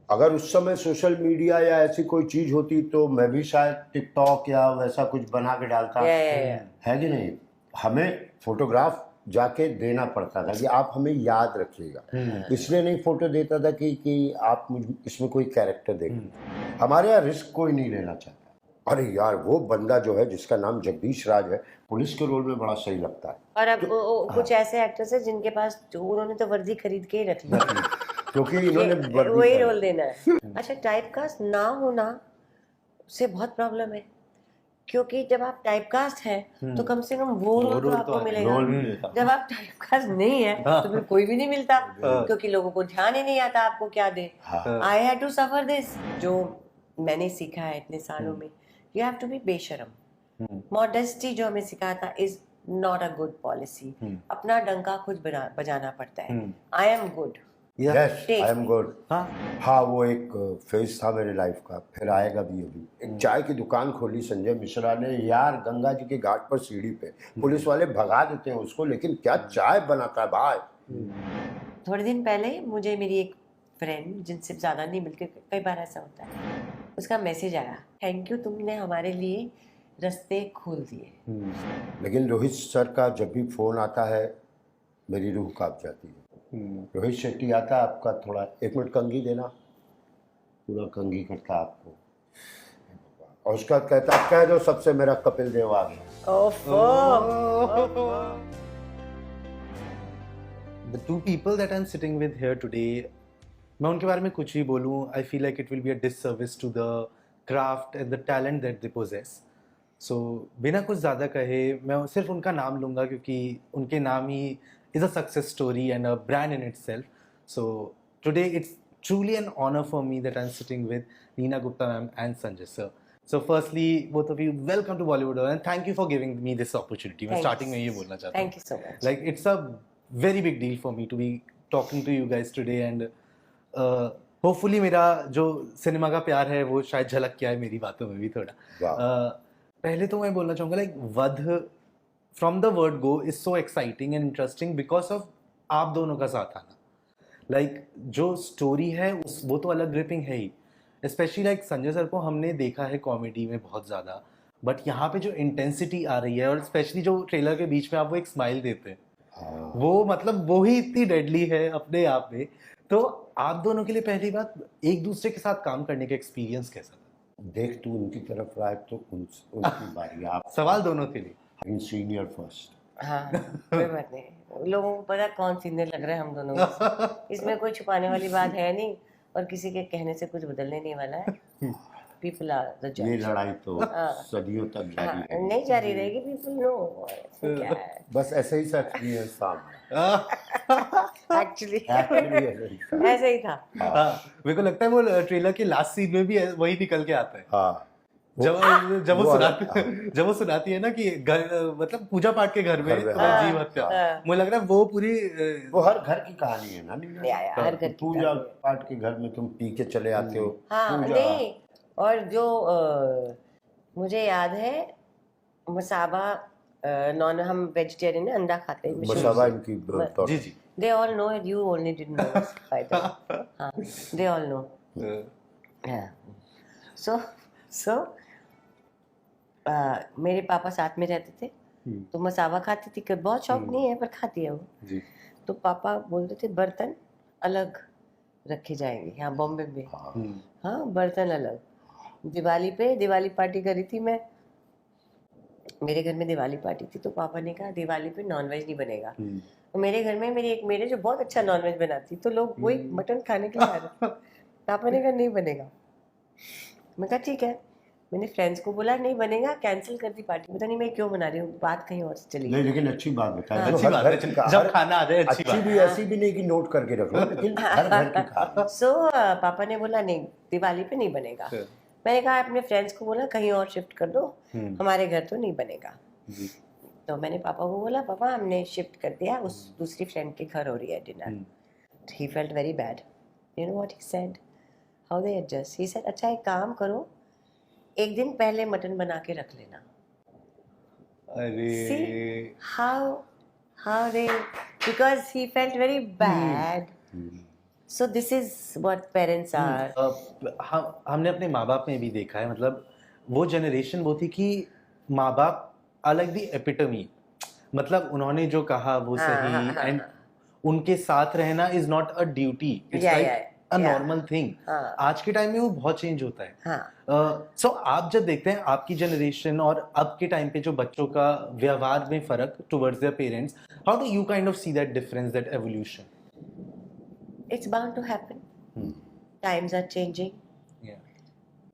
अगर उस समय सोशल मीडिया या ऐसी कोई चीज होती तो मैं भी शायद टिकटॉक या वैसा कुछ बना के डालता, है कि नहीं। हमें फोटोग्राफ जाके देना पड़ता था कि आप हमें याद रखिएगा, इसलिए नहीं फोटो देता था कि आप इसमें कोई कैरेक्टर देखें। हमारे यहाँ रिस्क कोई नहीं लेना चाहता। अरे यार वो बंदा जो है जिसका नाम जगदीश राज है, पुलिस के रोल में बड़ा सही लगता है। और अब कुछ ऐसे एक्टर्स हैं जिनके पास जो उन्होंने तो वर्दी खरीद के ही रख ली क्योंकि इन्होंने वर्दी वही रोल देना है। अच्छा, टाइपकास्ट ना होना से बहुत प्रॉब्लम है, क्योंकि जब आप टाइपकास्ट हैं तो कम से कम वो रोल तो आपको मिलेगा। जब आप टाइपकास्ट नहीं है तो फिर कोई भी नहीं मिलता, क्योंकि लोगों को ध्यान ही नहीं आता आपको क्या दे। I had to suffer this. जो मैंने सीखा है इतने सालों में, यू हैव टू बी बेशरम। मॉडेस्टी जो हमें सिखाता is not a good policy. अपना डंका खुद बजाना पड़ता है। I am good, yes I am good. हाँ वो एक फेज था मेरे लाइफ का, फिर आएगा भी। अभी एक चाय की दुकान खोली संजय मिश्रा ने यार, गंगा जी के घाट पर सीढ़ी पे। पुलिस वाले भगा देते हैं उसको, लेकिन क्या चाय बनाता है भाई। थोड़े दिन पहले मुझे मेरी एक फ्रेंड, जिनसे ज़्यादा नहीं मिलती, कई बार ऐसा होता है, उसका मैसेज आया, थैंक यू तुमने हमारे लिए रास्ते खोल दिए। लेकिन रोहित सर का जब भी फोन आता है मेरी रूह कांप जाती है। रोहित शेट्टी आता है आपका, थोड़ा 1 मिनट कंघी देना, पूरा कंघी करता है आपको, और उसका कहता कह दो सबसे मेरा कपिल देव आ गया। The two people that I'm sitting with here today, मैं उनके बारे में कुछ भी बोलूँ, I feel like it will be a disservice to the craft and the talent that they possess. So बिना कुछ ज़्यादा कहे मैं सिर्फ उनका नाम लूँगा, क्योंकि उनके नाम ही is a success story and a brand in itself. So today it's truly an honor for me that I'm sitting with Neena Gupta ma'am and Sanjay sir. So firstly, both of you, welcome to Bollywood and thank you for giving me this opportunity. मैं starting में ये बोलना चाहता हूँ. Thank you so much. Like it's a very big deal for me to be talking to you guys today and hopefully मेरा जो cinema का प्यार है वो शायद झलक के आए मेरी बातों में भी थोड़ा। पहले तो मैं बोलना चाहूँगा लाइक वध from the word go is so exciting and interesting because of आप दोनों का साथ आना। लाइक जो स्टोरी है उस वो तो अलग ग्रिपिंग है ही, स्पेशली लाइक संजय सर को हमने देखा है कॉमेडी में बहुत ज़्यादा, बट यहाँ पे जो इंटेंसिटी आ रही है और स्पेशली जो ट्रेलर के बीच में आप वो एक स्माइल देते हैं, वो मतलब वो ही इतनी डेडली है अपने आप में। तो आप दोनों के लिए पहली बात, एक दूसरे के साथ काम करने का एक्सपीरियंस कैसा था? देख तू उनकी तरफ रहा है तो उनकी बारी। आप सवाल दोनों के लिए। इन सीनियर फर्स्ट। हाँ कोई बात नहीं, लोगों को पता कौन सीनियर लग रहा है हम दोनों में। इसमें कोई छुपाने वाली बात है नहीं और किसी के कहने से कुछ बदलने नहीं वाला है। People are the judge. ये लड़ाई तो सदियों तक जारी है। नहीं जारी रहेगी, people know क्या है। बस ऐसे ही सा एक्सपीरियंस था एक्चुअली ऐसे ही था। मेरे को लगता है वो ट्रेलर के लास्ट सीन में भी वही निकल के आता है। हाँ जब वो सुनाती है ना कि घर मतलब पूजा पाठ के घर में जीव हत्या, मुझे लग रहा है वो पूरी वो हर घर की कहानी है ना। हर घर पूजा पाठ के घर में तुम पी के चले आते हो। हाँ नहीं, और जो मुझे याद है मसाबा, नॉन हम वेजिटेरियन है, अंडा खाते हैं। मसाबा इनकी जी जी, they all know it, you only didn't know it. हाँ, they all know. Yeah. So मेरे पापा साथ में रहते थे तो मसावा खाती थी, बहुत शौक नहीं है पर खाती है वो जी। तो पापा बोलते थे बर्तन अलग रखे जाएंगे यहाँ बॉम्बे में। हाँ बर्तन अलग। दिवाली पार्टी करी थी मैं, मेरे घर में दिवाली पार्टी थी, तो पापा ने कहा दिवाली पे नॉनवेज नहीं बनेगा। तो मेरे घर में मेरी एक मेरे जो बहुत अच्छा नॉनवेज बनाती, तो लोग वही मटन खाने के लिए आ रहे। पापा ने कहा नहीं बनेगा। मैं कहा ठीक है, मैंने फ्रेंड्स को बोला नहीं बनेगा, कैंसिल कर दी पार्टी। पता नहीं मैं क्यों बना रही हूँ, बात कहीं और से चली गई। लेकिन अच्छी बात बताई। अच्छी बात है जब खाना आ जाए, अच्छी भी ऐसी भी नहीं कि नोट करके रख लो, लेकिन हर घर की खाना। सो पापा ने बोला नहीं दिवाली पे नहीं बनेगा। मैंने कहा अपने फ्रेंड्स को बोला कहीं और शिफ्ट कर दो, हमारे घर तो नहीं बनेगा। तो मैंने पापा को बोला पापा हमने शिफ्ट कर दिया, उस दूसरी फ्रेंड के घर हो रही है dinner. He felt very bad. You know what he said, how they adjust. He said अच्छा एक काम करो, एक दिन पहले मटन बना के रख लेना। अरे See how they, because he felt very bad. So this is what parents are. हमने अपने माँ बाप में भी देखा है, मतलब वो जनरेशन वो थी कि माँ बाप आर लाइक द एपिटमी, मतलब उन्होंने जो कहा वो सही, एंड उनके साथ रहना is not a duty, it's like a normal thing. आज के टाइम में वो बहुत चेंज होता है. सो आप जब देखते हैं आपकी जनरेशन और अब के टाइम पे जो बच्चों का व्यवहार में फर्क towards their parents, how do you kind of see that difference, that evolution? It's bound to happen. Times are changing.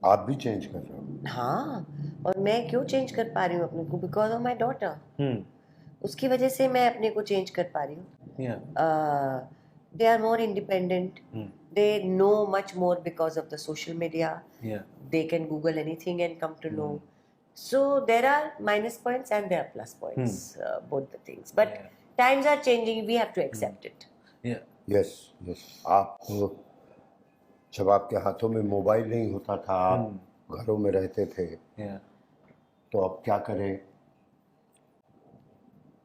आप भी चेंज कर रहे हो. हाँ, और मैं क्यों चेंज कर पा रही हूँ अपने को? Because of my daughter. उसकी वजह से मैं अपने को चेंज कर पा रही हूँ. They are more independent. They know much more because of the social media. They can Google anything and come to know. So there are minus points and there are plus points, both the things. But times are changing. We have to accept it. Yes. आप जब आपके हाथों में mobile नहीं होता था, आप घरों में रहते थे, तो अब क्या करें?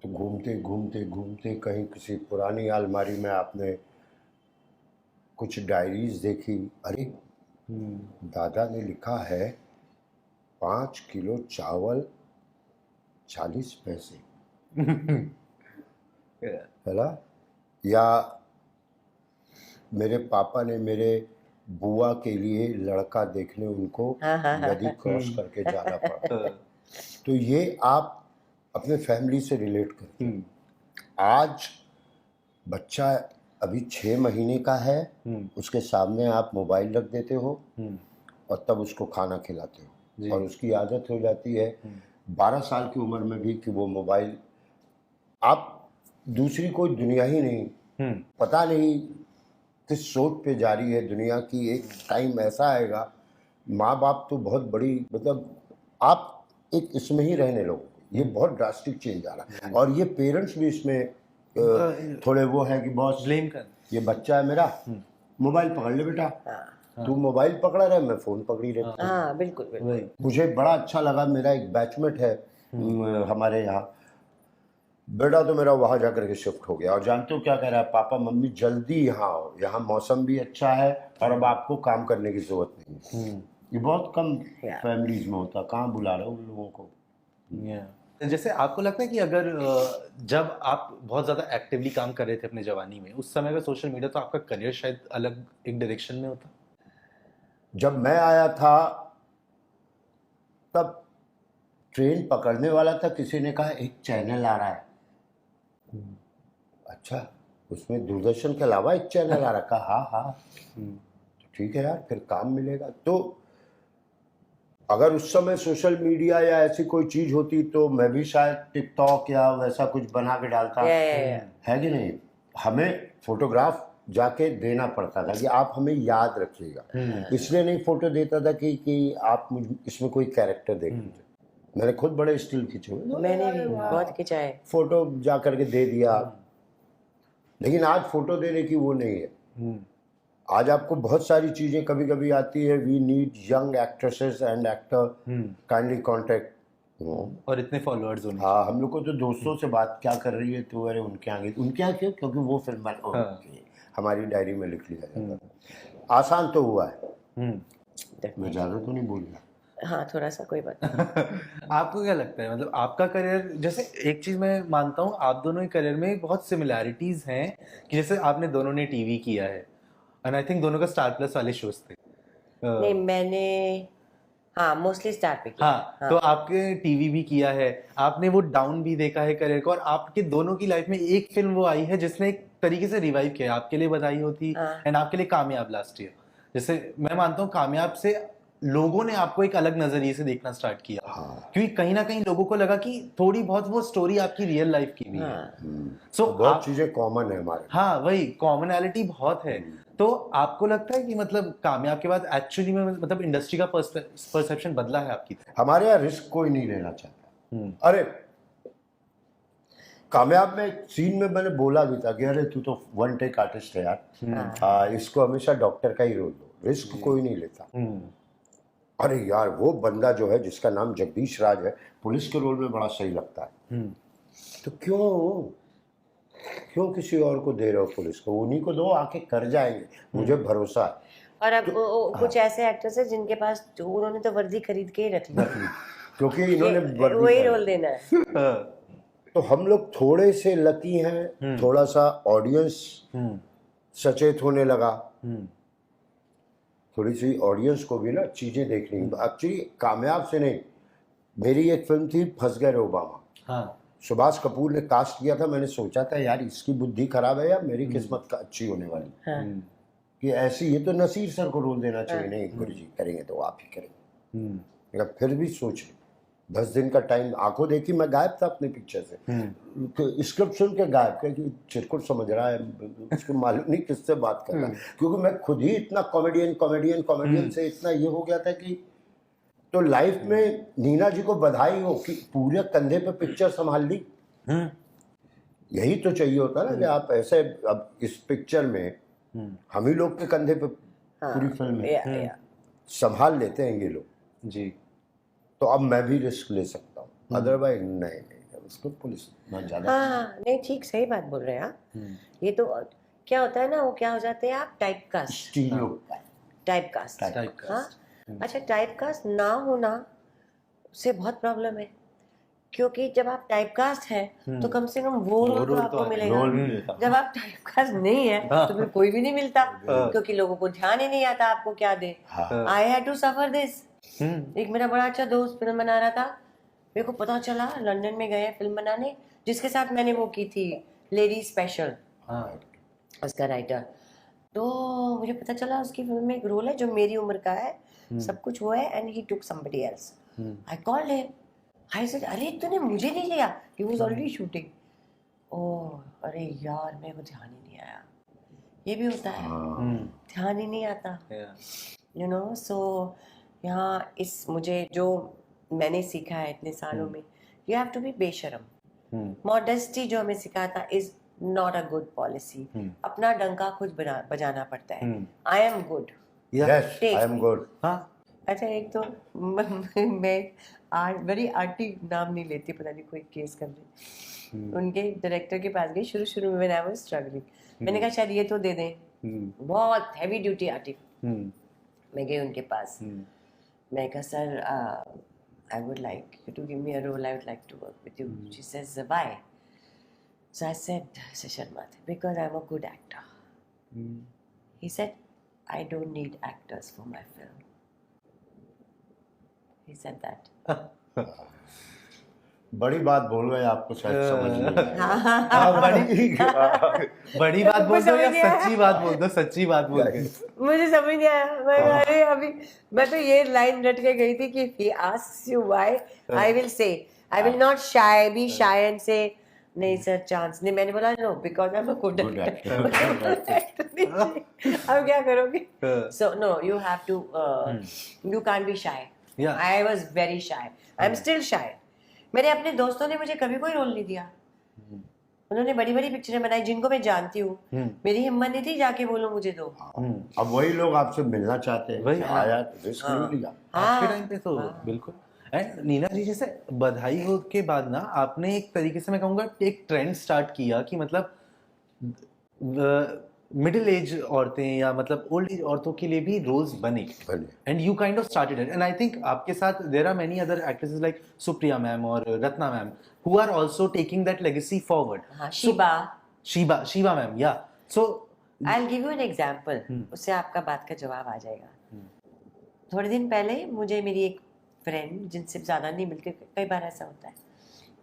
तो घूमते घूमते घूमते कहीं किसी पुरानी अलमारी में आपने कुछ डायरीज देखी. अरे दादा ने लिखा है 5 किलो चावल 40 पैसे, है ना? या मेरे पापा ने मेरे बुआ के लिए लड़का देखने उनको नदी क्रॉस करके जाना पड़ा. तो ये आप अपने फैमिली से रिलेट करते हैं. आज बच्चा अभी 6 महीने का है, उसके सामने आप मोबाइल रख देते हो और तब उसको खाना खिलाते हो, और उसकी आदत हो जाती है 12 साल की उम्र में भी कि वो मोबाइल, आप दूसरी कोई दुनिया ही नहीं, पता नहीं किस सोच पे जा रही है दुनिया की. एक टाइम ऐसा आएगा, माँ बाप तो बहुत बड़ी, मतलब आप एक इसमें ही रहने लगोगे. ये बहुत ड्रास्टिक चेंज आ रहा है. और ये पेरेंट्स भी इसमें थोड़े वो है कि बॉस ब्लेम कर, ये बच्चा है मेरा, मोबाइल पकड़ ले बेटा. तू मोबाइल पकड़ा रहे, मैं फोन पकड़ी रहती. हाँ, बिल्कुल. मुझे बड़ा अच्छा लगा, मेरा एक बैचमेट है हमारे यहाँ, बेटा तो मेरा वहाँ जा करके शिफ्ट हो गया, और जानते हो क्या कह रहा है? पापा मम्मी जल्दी यहाँ आओ, यहाँ मौसम भी अच्छा है और अब आपको काम करने की जरूरत नहीं है. ये बहुत कम फैमिलीज में होता. कहाँ बुला रहे हो उन लोगों को? जैसे आपको लगता है कि अगर जब आप बहुत ज़्यादा एक्टिवली काम कर रहे थे अपने जवानी में, उस समय का सोशल मीडिया, तो आपका करियर शायद अलग एक डायरेक्शन में होता? जब मैं आया था तब ट्रेन पकड़ने वाला था, किसी ने कहा एक चैनल आ रहा है. अच्छा, उसमें दूरदर्शन के अलावा एक चैनल आ रखा? हाँ, तो ठीक है यार, फिर काम मिलेगा. तो अगर उस समय सोशल मीडिया या ऐसी कोई चीज होती तो मैं भी शायद टिकटॉक या वैसा कुछ बना के डालता. है कि नहीं? हमें फोटोग्राफ जाके देना पड़ता था कि आप हमें याद रखिएगा. इसलिए नहीं फोटो देता था कि आप इसमें कोई कैरेक्टर देख लीजिए. मैंने खुद बड़े स्टिल खींचे हुए, मैंने भी बहुत खिंचा है. फोटो जा करके दे दिया. लेकिन आज फोटो देने की वो नहीं है. आज आपको बहुत सारी चीजें कभी कभी आती है. We need young actresses and actor, kindly contact. और इतने फॉलोअर्स होने. हाँ, हम लोग को तो दोस्तों से बात क्या कर रही है तो अरे उनके आगे, उनके आगे क्यों? क्योंकि वो फिल्म हमारी डायरी में लिख लिया जाता था. आसान तो हुआ है. मैं ज्यादा तो नहीं बोल रहा. हाँ, थोड़ा सा, कोई बात. आपको क्या लगता है, मतलब आपका करियर, जैसे एक चीज मैं मानता हूँ, आप दोनों के करियर में बहुत सिमिलैरिटीज हैं कि जैसे आपने दोनों ने टीवी किया है, एंड आई थिंक दोनों का स्टार प्लस वाले शोज थे. नहीं, मैंने हाँ मोस्टली स्टार पे किया. हाँ, तो आपके टीवी भी किया है, आपने वो डाउन भी देखा है करियर को, और आपके दोनों की लाइफ में एक फिल्म वो आई है जिसने एक तरीके से रिवाइव किया. आपके लिए बधाई होती एंड आपके लिए कामयाब लास्ट ईयर. जैसे मैं मानता हूँ कामयाब से लोगों ने आपको एक अलग नजरिए से देखना स्टार्ट किया. क्योंकि कहीं ना कहीं लोगों को लगा कि थोड़ी बहुत वो स्टोरी आपकी रियल लाइफ की भी है. सो बहुत चीजें कॉमन है हमारे. हाँ, वही कॉमनैलिटी बहुत है. तो आपको लगता है कि मतलब कामयाब के बाद एक्चुअली में मतलब इंडस्ट्री का परसेप्शन बदला है आपकी? हमारे यहाँ रिस्क कोई नहीं लेना चाहता. अरे कामयाब में सीन में मैंने बोला भी था कि अरे तू तो वन टेक आर्टिस्ट है यार, इसको हमेशा डॉक्टर का ही रोल दो, रिस्क कोई नहीं लेता. अरे यार, वो बंदा जो है जिसका नाम जगदीश राज है, पुलिस के रोल में बड़ा सही लगता है. तो क्यों क्यों किसी और को दे रहे हो पुलिस को? उन्हीं को दो, आके कर जाएंगे, मुझे भरोसा है। और अब कुछ ऐसे एक्टर्स हैं जिनके पास जो उन्होंने तो वर्दी खरीद के ही रख ली क्योंकि इन्होंने वर्दी वही पहनी। रोल देना है। तो हम लोग थोड़े से लकी हैं, थोड़ा सा ऑडियंस सचेत होने लगा, थोड़ी सी ऑडियंस को भी ना चीजें देखनी। एक्चुअली कामयाब से नहीं, मेरी एक फिल्म थी फंस गए रे ओबामा। हाँ, सुभाष कपूर ने कास्ट किया था, मैंने सोचा था यार इसकी बुद्धि खराब है या मेरी किस्मत का अच्छी होने वाली हाँ। कि ऐसी, ये तो नसीर सर को रोल देना चाहिए। नहीं गुरु जी करेंगे तो आप ही करेंगे। मेरा फिर भी सोच ली, 10 दिन का टाइम, आंखों देखी, मैं गायब था अपने पिक्चर से। स्क्रिप्ट सुन के गायब, कि चिरकुट समझ रहा है, उसको मालूम नहीं किससे बात कर रहा है, क्योंकि मैं खुद ही इतना कॉमेडियन से इतना ये हो गया था कि। तो लाइफ में नीना जी को बधाई हो कि पूरे कंधे पे पिक्चर संभाल ली। यही तो चाहिए होता ना कि आप ऐसे, अब इस पिक्चर में हम ही लोग के कंधे पे पूरी फिल्म है, संभाल लेते हैं ये लोग जी। तो अब मैं भी रिस्क ले सकता हूँ, अदरवाइज नहीं, उसको पुलिस बहुत ज्यादा। हाँ नहीं, ठीक सही बात बोल रहे हैं आप। ये तो क्या होता है ना, वो क्या हो जाते हैं आप, टाइप कास्ट। Type cast. हाँ, अच्छा, टाइप कास्ट ना होना से बहुत प्रॉब्लम है, क्योंकि जब आप टाइप कास्ट है तो कम से कम वो रोल तो आपको मिलेगा। जब आप टाइप कास्ट नहीं है तो फिर कोई भी नहीं मिलता, क्योंकि लोगों को ध्यान ही नहीं आता आपको क्या दे। I had to suffer this. एक मेरा बड़ा अच्छा दोस्त फिल्म बना रहा था, मेरे को पता चला लंदन में गए फिल्म बनाने, जिसके साथ मैंने वो की थी लेडी स्पेशल, उसका राइटर। तो मुझे पता चला उसकी फिल्म में एक रोल है जो मेरी उम्र का है, सब कुछ वो है, and he took somebody else. I called him, I said अरे तूने मुझे नहीं लिया, ही वाज ऑलरेडी शूटिंग। ओह अरे यार, मेरे को ध्यान ही नहीं आया। ये भी होता है, ध्यान ही नहीं आता, यू नो। सो यहाँ इस मुझे जो मैंने सीखा है इतने सालों में, यू हैव टू बी बेशरम। मॉडेस्टी जो हमें सिखाता is not a good policy. अपना डंका खुद बजाना पड़ता है। I am good, yes I am good. अच्छा, एक तो मैं बड़ी आंटी नाम नहीं लेती, पता नहीं कोई केस कर रही, उनके डायरेक्टर के पास गई शुरू में, व्हेन आई वाज स्ट्रगलिंग। मैंने कहा शायद ये तो दे दें, बहुत हैवी ड्यूटी आर्टिक। मैं गई उनके पास, मैं कहा sir I would like you to give me a role, I would like to work with you. She says why? So I said, Sharmate, because I'm a good actor. He said, I don't need actors for my film. He said that. बड़ी बात बोल रहे हैं, आपको शायद समझ नहीं आया। बड़ी बात बोल दो या सच्ची बात बोल दो, सच्ची बात बोल के मुझे समझ नहीं आया। मैं अरे अभी मैं तो ये लाइन रट के गई थी कि he asks you why, I will say, I will not be shy and say नहीं सर चांस नहीं। मैंने बोला no because I am a good actor. अब क्या करोगे? So no, you have to, you can't be shy. I was very shy, I am still shy. मेरे अपने दोस्तों ने मुझे कभी कोई रोल नहीं दिया, उन्होंने बड़ी बड़ी पिक्चरें बनाई जिनको मैं जानती हूँ, मेरी हिम्मत नहीं थी जाके बोलो मुझे दो। अब वही लोग आपसे मिलना चाहते हैं, वही आया रिस्क नहीं लिया आज के टाइम पे तो बिल्कुल। एंड नीना जी, जैसे बधाई हो के बाद ना आपने एक तरीके से मैं कहूँगा एक ट्रेंड स्टार्ट किया कि मतलब मिडिल एज औरतें या मतलब ओल्ड एज औरतों के लिए भी रोल्स बने, and you kind of started it. And I think आपके साथ there are many other actresses like Supriya ma'am और Ratna ma'am who are also taking that legacy forward. Shiba ma'am, या so I will give you an example, उससे आपका बात का जवाब आ जाएगा। थोड़े दिन पहले मुझे मेरी एक फ्रेंड, जिनसे ज़्यादा नहीं मिलती, कई बार ऐसा होता है,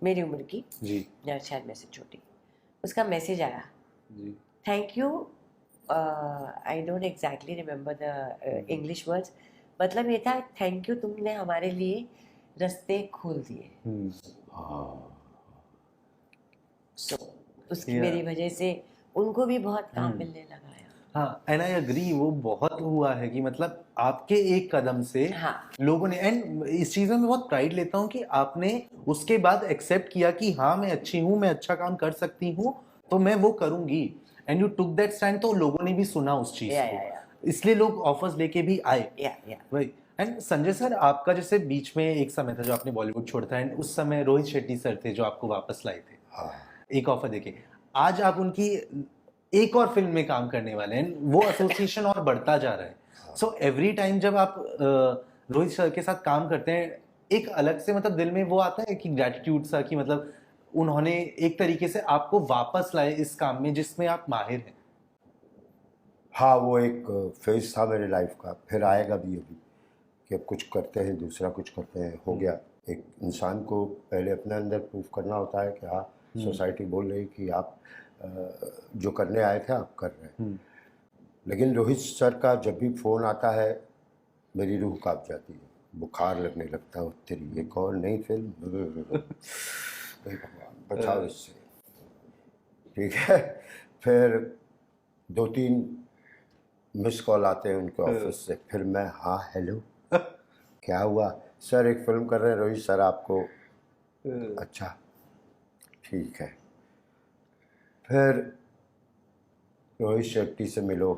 मेरी उम्र की जी, या शायद मेरे से छोटी, उसका मैसेज आया, thank you, I don't exactly remember the English words, मतलब ये था थैंक यू, तुमने हमारे लिए रास्ते खोल दिए। सो उसकी मेरी वजह से उनको भी बहुत काम मिलने लगा है। हाँ, एंड आई एग्री, वो बहुत हुआ है कि मतलब आपके एक कदम से लोगों ने, एंड इस चीज़ में मैं बहुत प्राइड लेता हूँ कि आपने उसके बाद एक्सेप्ट किया कि हाँ मैं अच्छी हूँ, मैं अच्छा काम कर सकती हूँ, तो मैं वो करूँगी, and you took that stand. तो लोगों ने भी सुना उस चीज़ को, इसलिए लोग ऑफर्स लेके भी आए। वही। एंड संजय सर, आपका जैसे बीच में एक समय था जो आपने बॉलीवुड छोड़ा था, एंड उस समय रोहित शेट्टी सर थे जो आपको वापस लाए थे एक ऑफर देके। आज आप उनकी एक और फिल्म में काम करने वाले हैं, वो एसोसिएशन और बढ़ता जा रहा है। सो एवरी टाइम जब आप रोहित सर के साथ काम करते हैं, एक अलग से मतलब दिल में वो आता है कि ग्रेटिट्यूड सा, कि मतलब उन्होंने एक तरीके से आपको वापस लाए इस काम में जिसमें आप माहिर हैं। हाँ, वो एक फेज था मेरे लाइफ का, फिर आएगा भी अभी कि अब कुछ करते हैं, दूसरा कुछ करते हैं। हो गया, एक इंसान को पहले अपने अंदर प्रूफ करना होता है कि हाँ, सोसाइटी बोल रही कि आप जो करने आए थे आप कर रहे हैं। लेकिन रोहित सर का जब भी फ़ोन आता है मेरी रूह कांप जाती है, बुखार लगने लगता है। तेरी एक और नई फिल्म, हे भगवान बचाओ इससे। ठीक है, फिर 2-3 मिस कॉल आते हैं उनके ऑफिस से, फिर मैं हाँ हेलो क्या हुआ सर, एक फिल्म कर रहे हैं रोहित सर आपको। अच्छा ठीक है। फिर रोहित शेट्टी से मिलो।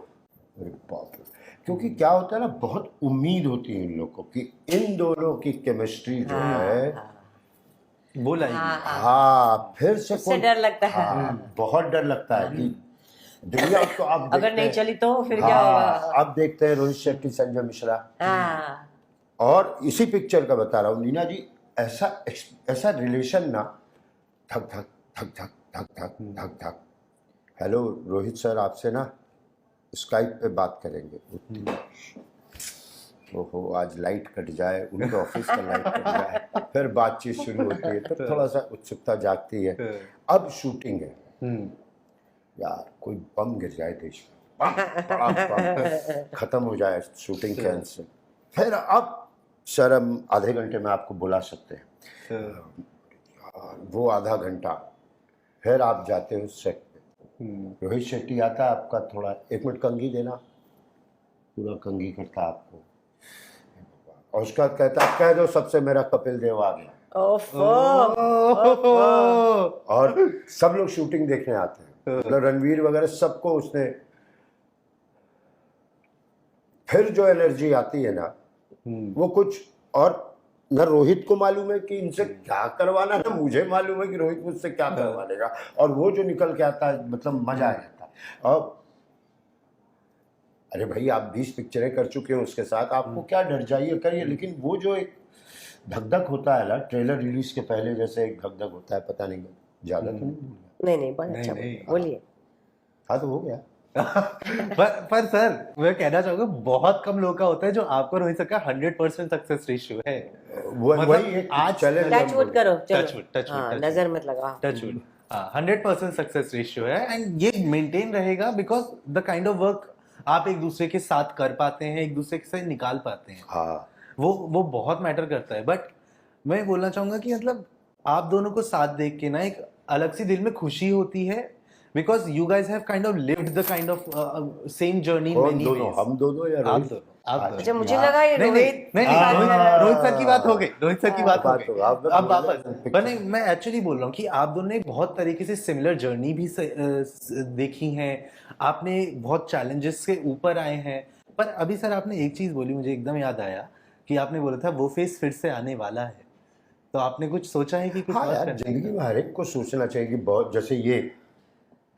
अरे बाप रे, क्योंकि क्या होता है ना, बहुत उम्मीद होती है इन लोगों की, इन दोनों की केमिस्ट्री जो है वो लाएगी। हाँ, फिर से उससे डर लगता है। हाँ, बहुत डर लगता है कि दुनिया तो आप अगर नहीं चली तो फिर क्या हाँ, होगा। अब देखते हैं रोहित शेट्टी संजय मिश्रा। हाँ, और इसी पिक्चर का बता रहा हूँ नीना जी, ऐसा रिलेशन ना, धक धक धक धक धक धक धक धक। हेलो रोहित सर, आपसे ना स्काइप पे बात करेंगे। ओहो, आज लाइट कट जाए, उनके ऑफिस का लाइट कट जाए, फिर बातचीत शुरू होती है, फिर थोड़ा सा उत्सुकता जागती है। अब शूटिंग है यार, कोई बम गिर जाए देश में, बड़ा बम खत्म हो जाए शूटिंग के अंत से, फिर अब सर हम आधे घंटे में आपको बुला सकते हैं। वो आधा घंटा, फिर आप जाते हो सेट पे, रोहित शेट्टी आता है, आपका थोड़ा 1 मिनट कंघी देना, पूरा कंघी करता आपको, और उसका कहता कह दो सबसे मेरा कपिल देव आ गया। और सब लोग शूटिंग देखने आते हैं, मतलब रणवीर वगैरह सबको उसने, फिर जो एनर्जी आती है ना वो कुछ और, न रोहित को मालूम है कि इनसे क्या करवाना, ना मुझे मालूम है कि रोहित मुझसे क्या करवा लेगा, और वो जो निकल के आता है मतलब मजा आ जाता है। और अरे भाई आप 20 पिक्चरें कर चुके हो उसके साथ, आपको क्या डर, जाइए करिए। लेकिन वो जो एक धक-धक होता है ना ट्रेलर रिलीज के पहले, जैसे एक धक-धक होता है, पता नहीं ज्यादा तो नहीं, नहीं बहुत अच्छा बोलिए। हाँ तो हो गया। पर सर मैं कहना चाहूंगा, बहुत कम लोगों का होता है जो आपको रोहित सर का 100% सक्सेस रेशियो है। वही एक आज चैलेंज टच वुड करो, टच चलो वुड हाँ, नजर मत लगा। टच वुड 100% सक्सेस रेशियो है, एंड ये मेंटेन रहेगा because the kind of work आप एक दूसरे के साथ कर पाते हैं, एक दूसरे से निकाल पाते हैं। हाँ, वो बहुत मैटर करता है। बट मैं बोलना चाहूंगा कि मतलब आप दोनों को साथ देख के ना एक अलग सी दिल में खुशी होती है, because you guys have kind of lived the kind of same journey in many ways. हम दोनों या आप रोहित? दोनों, आप दोनों। अच्छा, मुझे लगा ये नहीं रोहित नहीं रोहित सर की बात हो गई, रोहित सर की बात हो बात गई। हो गई। अब वापस नहीं, मैं एक्चुअली बोल रहा हूँ कि आप दोनों ने बहुत तरीके से सिमिलर जर्नी भी देखी है, आपने बहुत चैलेंजेस के ऊपर आए हैं। पर अभी सर आपने एक चीज बोली, मुझे एकदम याद आया कि आपने बोला था वो फेस फिर से आने वाला है, तो आपने कुछ सोचा है कि कुछ हाँ और यार, करना है? जिंदगी में हर एक को सोचना चाहिए कि बहुत, जैसे ये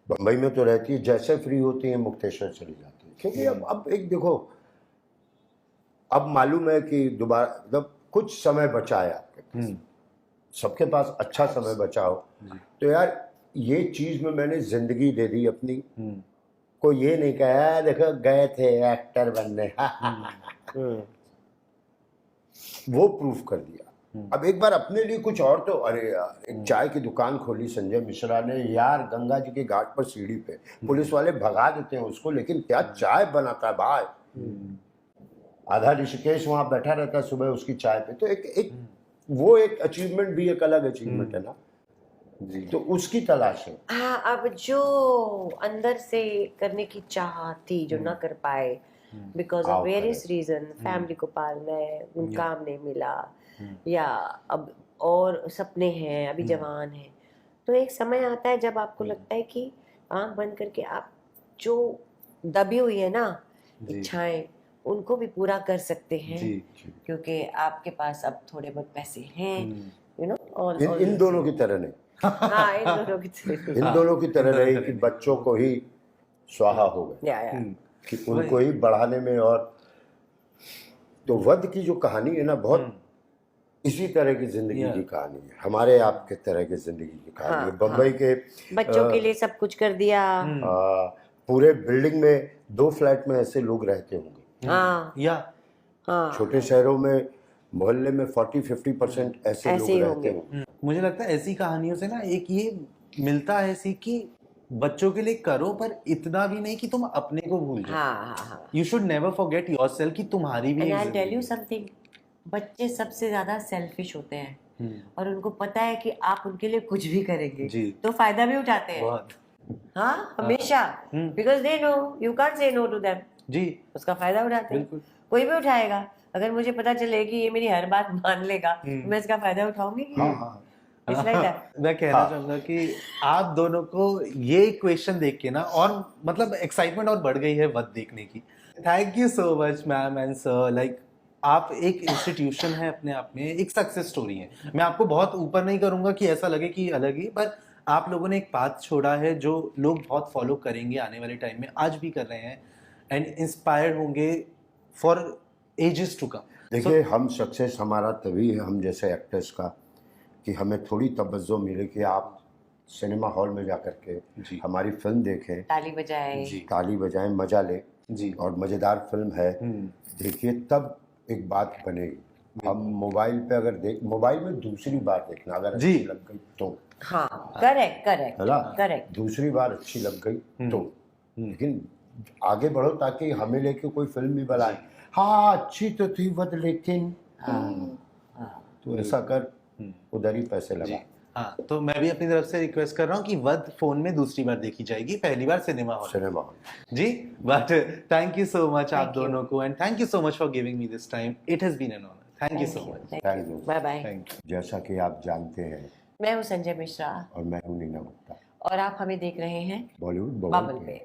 बम्बई में तो रहती है, जैसे फ्री होती है मुक्तेश्वर चली जाती है, क्योंकि अब एक देखो, अब मालूम है कि दोबारा मतलब कुछ समय बचा है आपके पास, सबके पास अच्छा समय बचा हो, तो यार ये चीज में मैंने जिंदगी दे दी अपनी। कोई ये नहीं कहा देखो गए थे एक्टर बनने, वो प्रूफ कर दिया। अब एक बार अपने लिए कुछ और तो, अरे यार एक चाय की दुकान खोली संजय मिश्रा ने यार, गंगा जी के घाट पर सीढ़ी पे, पुलिस वाले भगा देते हैं उसको, लेकिन क्या चाय बनाता है भाई, आधा ऋषिकेश वहां बैठा रहता है सुबह उसकी चाय पे। तो एक वो एक अचीवमेंट भी एक अलग अचीवमेंट है ना जी, तो उसकी तलाश है। हाँ, अब जो अंदर से करने की चाह थी जो ना कर पाए because of various reason, family को पालना है, उन काम नहीं मिला, या अब और सपने हैं, अभी जवान हैं, तो एक समय आता है जब आपको लगता है कि आंख बंद करके आप जो दबी हुई है ना इच्छाएं, उनको भी पूरा कर सकते हैं, क्योंकि आपके पास अब थोड़े बहुत पैसे हैं, यू नो। इन दोनों की तरह नहीं, हाँ इन दोनों की तरह। इन दोनों की तरह रही कि बच्चों को ही स्वाहा हो गए, या कि उनको ही बढ़ाने में। और तो वध की जो कहानी है ना, बहुत इसी तरह की जिंदगी की कहानी है, हमारे आपके तरह की जिंदगी की कहानी है। बम्बई के बच्चों के लिए सब कुछ कर दिया। पूरे बिल्डिंग में 2 फ्लैट में ऐसे लोग रहते होंगे। हाँ या हाँ छोटे शहरों में मोहल्ले में 40-50% ऐसे लोग ही रहते होंगे। होंगे। मुझे लगता है ऐसी कहानियों से ना एक ये मिलता है सीख कि बच्चों के लिए करो, पर इतना भी नहीं कि तुम अपने को भूल जाओ। हाँ हाँ। You should never forget yourself कि तुम्हारी भी एंड एक आई टेल जिंदगी यू है। समथिंग, बच्चे सबसे ज्यादा सेल्फिश होते हैं हम्म, और उनको पता है कि आप उनके लिए कुछ भी करेंगे जी। तो फायदा भी उठाते हैं। बहुत हाँ हमेशा, because they know you can't say no to them. जी उसका फायदा उठाते हैं। बिल्कुल। कोई भी उठाएगा। अगर मुझे पता चले कि ये मेरी हर बात मान लेगा तो मैं इसका फायदा उठाऊंगी कि नहीं? It's like that. मैं कहना चाहूंगा कि आप दोनों को ये क्वेश्चन देख के ना और मतलब एक्साइटमेंट और बढ़ गई है वध देखने की। Thank you so much ma'am and sir. Like आप एक इंस्टीट्यूशन है अपने आप में, एक सक्सेस स्टोरी है। मैं आपको बहुत ऊपर नहीं करूंगा कि ऐसा लगे कि अलग ही, पर आप लोगों ने एक पाथ छोड़ा है जो लोग बहुत फॉलो करेंगे आने वाले टाइम में, आज भी कर रहे हैं एंड इंस्पायर्ड होंगे फॉर एजेस टू कम। देखिए हम सक्सेस हमारा तभी है, हम जैसे एक्टर्स का, कि हमें थोड़ी तवज्जो मिले कि आप सिनेमा हॉल में जाकर के हमारी फिल्म देखें, ताली बजाए, ताली बजाएं, मजा लें जी। और मज़ेदार फिल्म है देखिए, तब एक बात बनेगी। हम मोबाइल पे अगर मोबाइल में दूसरी बार देखना, अगर अच्छी लग गई तो हाँ करेक्ट करेक्ट है ना, करेक्ट। दूसरी बार अच्छी लग गई तो, लेकिन आगे बढ़ो ताकि हमें लेके कोई फिल्म भी बनाए। हाँ अच्छी तो थी वध, लेकिन तो ऐसा कर, उधर ही पैसे लगा। हाँ, तो मैं भी अपनी तरफ से रिक्वेस्ट कर रहा हूँ कि वध फोन में दूसरी बार देखी जाएगी, पहली बार सिनेमा हॉल जी। But thank you so much आप दोनों को, and thank you so much for giving me this time. It has been an honour. Thank you so much. Thank you. Bye bye. Thank you. जैसा कि आप जानते हैं, मैं हूँ संजय मिश्रा और मैं हूँ नीना गुप्ता, और आप हमें देख रहे हैं बॉलीवुड बबल पे।